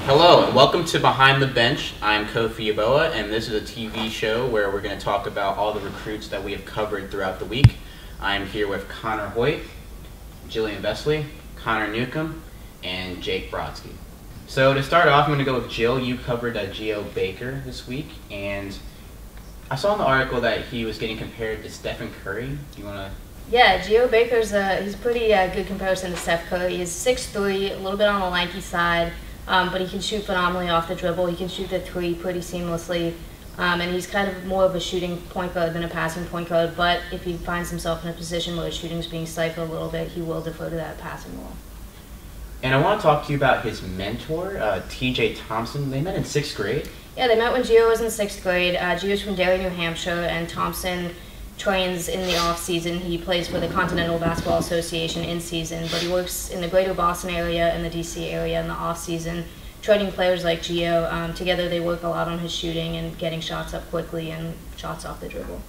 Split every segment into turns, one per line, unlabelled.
Hello and welcome to Behind the Bench. I'm Kofie Yeboah, and this is a TV show where we're going to talk about all the recruits that we have covered throughout the week. I'm here with Hoyt, Gillian Vesely, Newcomb, and Jake Brodsky. So to start off, I'm going to go with Jill. You covered Gio Baker this week, and I saw in the article that he was getting compared to Stephen Curry. Do you want to?
Yeah, Gio Baker's he's pretty good comparison to Steph Curry. He's 6'3", a little bit on the lanky side. But he can shoot phenomenally off the dribble. He can shoot the three pretty seamlessly. And he's kind of more of a shooting point guard than a passing point guard. But if he finds himself in a position where his shooting's being stifled a little bit, he will defer to that passing role.
And I want to talk to you about his mentor, TJ Thompson. They met in 6th grade.
Yeah, they met when Gio was in 6th grade. Gio's from Derry, New Hampshire, and Thompson trains in the off-season. He plays for the Continental Basketball Association in season, but he works in the greater Boston area and the DC area in the off-season, training players like Gio. Together they work a lot on his shooting and getting shots up quickly and shots off the dribble.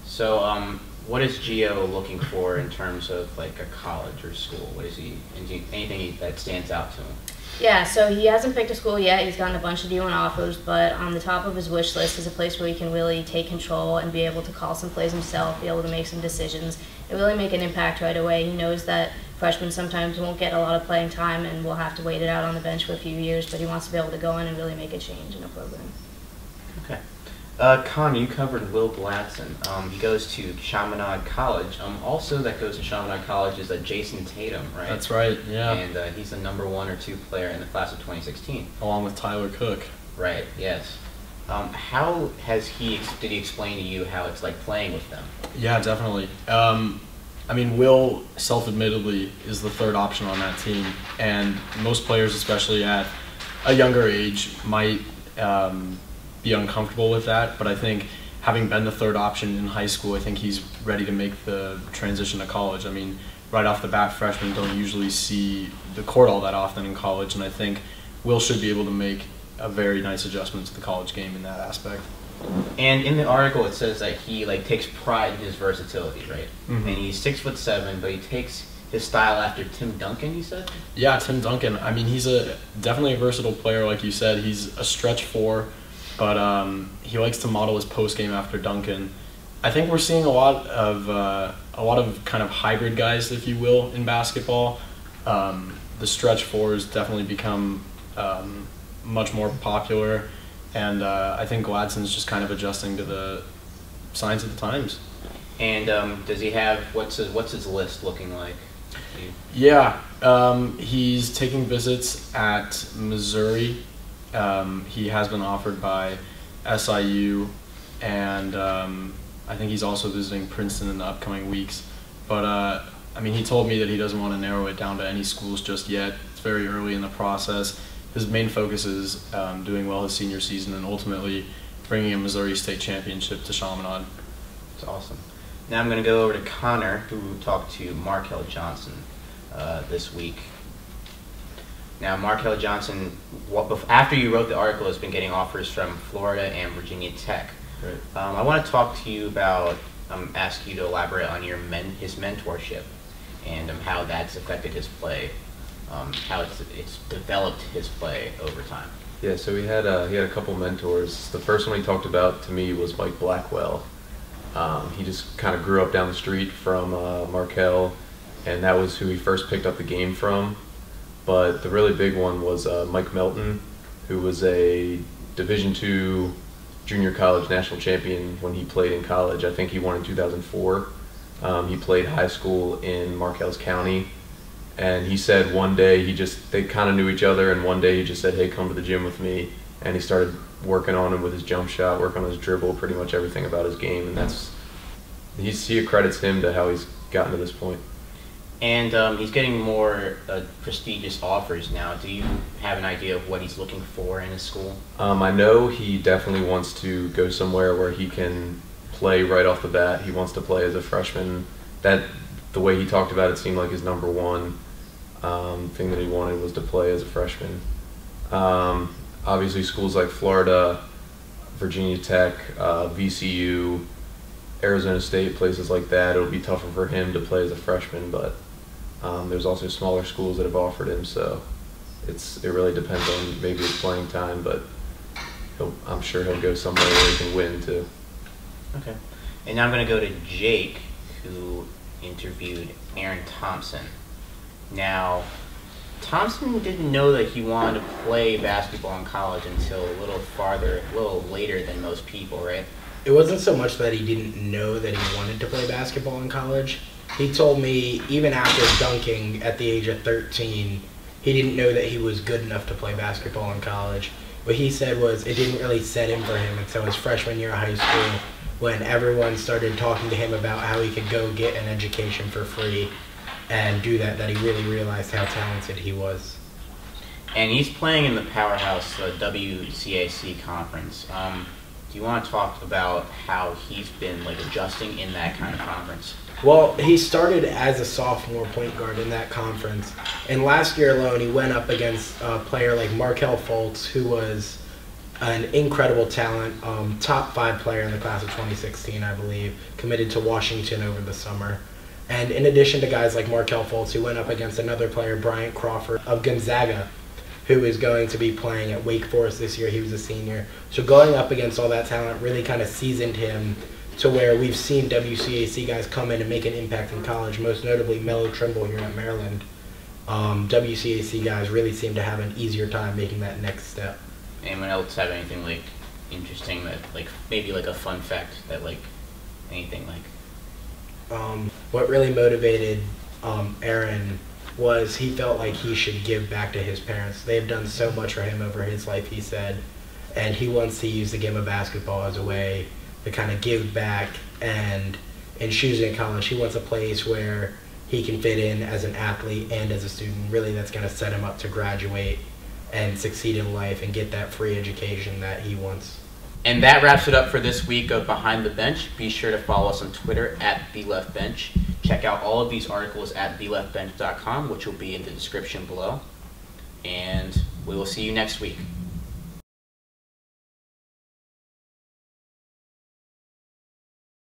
So what is Gio looking for in terms of like a college or school? What is he, anything that stands out to him?
Yeah, so he hasn't picked a school yet. He's gotten a bunch of D1 offers, but on the top of his wish list is a place where he can really take control and be able to call some plays himself, be able to make some decisions, and really make an impact right away. He knows that freshmen sometimes won't get a lot of playing time and will have to wait it out on the bench for a few years, but he wants to be able to go in and really make a change in a program.
Okay. Con, you covered Will Gladson. He goes to Chaminade College. Also that goes to Chaminade College is Jason Tatum, right?
That's right, yeah.
And he's the number 1 or 2 player in the class of 2016.
Along with Tyler Cook.
Right, yes. How has did he explain to you how it's like playing with them?
Yeah, definitely. I mean, Will, self-admittedly, is the third option on that team. And most players, especially at a younger age, might be uncomfortable with that, but I think having been the third option in high school, I think he's ready to make the transition to college. I mean, right off the bat, freshmen don't usually see the court all that often in college, and I think Will should be able to make a very nice adjustment to the college game in that aspect.
And in the article, it says that he takes pride in his versatility, right?
Mm-hmm.
And he's 6'7", but he takes his style after Tim Duncan, you said?
Yeah, Tim Duncan. I mean, he's definitely a versatile player, like you said. He's a stretch 4. But he likes to model his post game after Duncan. I think we're seeing a lot of kind of hybrid guys, if you will, in basketball. The stretch 4s definitely become much more popular, and I think Gladson's just kind of adjusting to the signs of the times. And
does he have what's his list looking like?
Yeah, he's taking visits at Missouri. He has been offered by SIU, and I think he's also visiting Princeton in the upcoming weeks. But I mean, he told me that he doesn't want to narrow it down to any schools just yet. It's very early in the process. His main focus is doing well his senior season and ultimately bringing a Missouri State championship to Chaminade.
That's awesome. Now I'm going to go over to Connor, who talked to Markel Johnson this week. Now, Markel Johnson, after you wrote the article, has been getting offers from Florida and Virginia Tech.
Right.
I want to talk to you about, ask you to elaborate on his mentorship and how that's affected his play, how it's developed his play over time.
Yeah, so he had a couple mentors. The first one he talked about to me was Mike Blackwell. He just kind of grew up down the street from Markel, and that was who he first picked up the game from. But the really big one was Mike Melton, who was a Division II junior college national champion when he played in college. I think he won in 2004. He played high school in Marcellus County, and he said one day they kind of knew each other, and one day he just said, "Hey, come to the gym with me," and he started working on him with his jump shot, working on his dribble, pretty much everything about his game, and he accredits him to how he's gotten to this point.
And he's getting more prestigious offers now. Do you have an idea of what he's looking for in his school?
I know he definitely wants to go somewhere where he can play right off the bat. He wants to play as a freshman. The way he talked about it seemed like his number 1 thing that he wanted was to play as a freshman. Obviously, schools like Florida, Virginia Tech, VCU, Arizona State, places like that, it'll be tougher for him to play as a freshman, but there's also smaller schools that have offered him, so it really depends on maybe his playing time, but I'm sure he'll go somewhere where he can win too.
Okay. And now I'm going to go to Jake, who interviewed Aaron Thompson. Now, Thompson didn't know that he wanted to play basketball in college until a little later than most people, right?
It wasn't so much that he didn't know that he wanted to play basketball in college. He told me even after dunking at the age of 13, he didn't know that he was good enough to play basketball in college. What he said was it didn't really set in for him until his freshman year of high school, when everyone started talking to him about how he could go get an education for free and do that he really realized how talented he was.
And he's playing in the powerhouse WCAC conference. Do you want to talk about how he's been adjusting in that kind of conference?
Well, he started as a sophomore point guard in that conference, and last year alone he went up against a player like Markelle Fultz, who was an incredible talent, top 5 player in the class of 2016, I believe, committed to Washington over the summer. And in addition to guys like Markelle Fultz, he went up against another player, Bryant Crawford of Gonzaga, who is going to be playing at Wake Forest this year. He was a senior. So going up against all that talent really kind of seasoned him to where we've seen WCAC guys come in and make an impact in college, most notably Melo Trimble here at Maryland. WCAC guys really seem to have an easier time making that next step.
Anyone else have anything interesting that maybe a fun fact that anything
what really motivated Aaron was he felt like he should give back to his parents. They have done so much for him over his life, he said, and he wants to use the game of basketball as a way to kind of give back. And in choosing college, he wants a place where he can fit in as an athlete and as a student. Really, that's going to set him up to graduate and succeed in life and get that free education that he wants.
And that wraps it up for this week of Behind the Bench. Be sure to follow us on Twitter at TheLeftBench. Check out all of these articles at TheLeftBench.com, which will be in the description below. And we will see you next week.